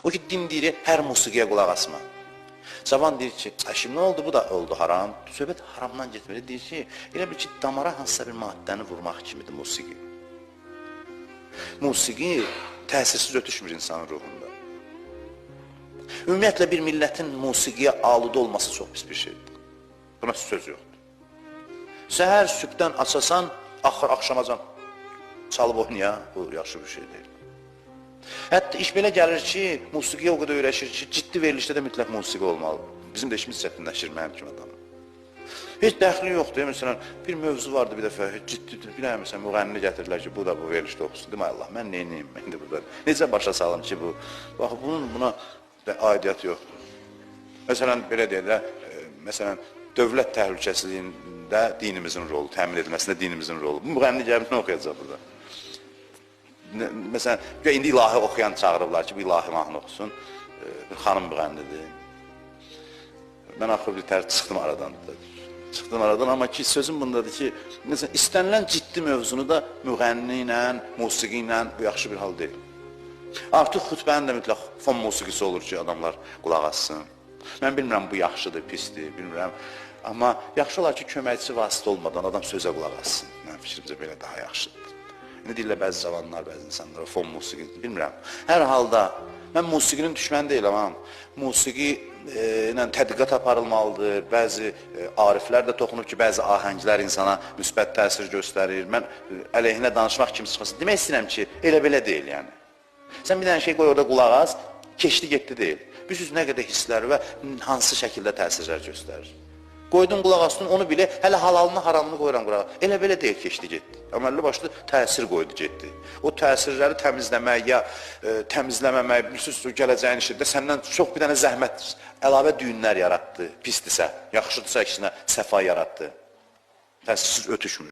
O ki, dindirir, hər musiqiyə qulaq asma. Cavan deyir ki, şimdi nə oldu, bu da oldu haram. Söhbət haramdan getmir. Deyir ki, elə bir ki, damara hansısa bir maddəni vurmaq kimidir musiqi. Musiqi təsirsiz ötüşmür insanın ruhunda. Ümumiyyətlə, bir millətin musiqiyə aludə olması çox pis bir şeydir. Buna söz yoxdur. Səhər, sübdən açasan, axşamacan çalıb oynaya, bu yaxşı bir şey deyil. Hətta iş belə gəlir ki, musiqiyə o qədər öyrəşir ki, ciddi verilişdə də mütləq musiqi olmalıdır. Bizim də işimiz çətinləşir mənim kimi adamım. Heç dəxli yoxdur. Məsələn, bir mövzu vardı bir dəfə, ciddidir. Bir məsələn, müğənni gətirirlər ki, bu da bu verilişdə oxusun. Demə Allah, mən neyniyim indi burada? Necə başa salım ki, bu? Bax, bunun buna aidiyyat yoxdur. Məsələn, belə deyək də, məsələn, dövlət təhlükəsizliyində dinimizin rolu, təmin edilməsində dinimizin rolu. Bu müğənni gəlib nə oxuyacaq burada? Məsələn, indi ilahi oxuyan çağırırlar ki, bu ilahi mahnı oxusun. Bir xanım müğənnidir. Mən axır bir tər çıxdım aradan. Çıxdım aradan, amma ki, sözüm bundadır ki, məsələn, istənilən ciddi mövzunu da müğənni ilə, musiqi ilə bu yaxşı bir hal deyil. Artıq xütbənin də mütləq fon musiqisi olur ki, adamlar qulaq assın. Mən bilmirəm, bu yaxşıdır, pisdir, bilmirəm. Amma yaxşı olar ki, köməkçi vasitə olmadan adam sözə qulaq assın. Mənim fikrimcə belə daha yaxşıdır. İndi deyirlər, bəzi cavanlar, bəzi insanlar fon musiqi, bilmirəm. Hər halda, mən musiqinin düşməni deyiləm, amma musiqi ilə tədqiqat aparılmalıdır. Bəzi ariflər də toxunub ki, bəzi ahənglər insana müsbət təsir göstərir. Mən əleyhinə danışmaq kimi çıxmasın. Demək istəyirəm ki, elə belə deyil yəni. Sən bir dənə şey qoy orada qulaq as, keçdi getdi deyil. Bilirsiniz nə qədər hisslər və hansı şəkildə təsirlər göstərir. Qoydun qulaq astın, onu bilə, hələ halalını, haramını qoyuram qulaq. Elə belə deyil, keçdi getdi. Əməlli başlı təsir qoydu getdi. O təsirləri təmizləmək ya təmizləməmək, bilirsiniz, gələcəyin işində səndən çox bir dənə zəhmət, əlavə düyünlər yaratdı, pisdirsə, yaxşıdırsa əksinə səfa yaratdı. Təsirsiz ötüşmür.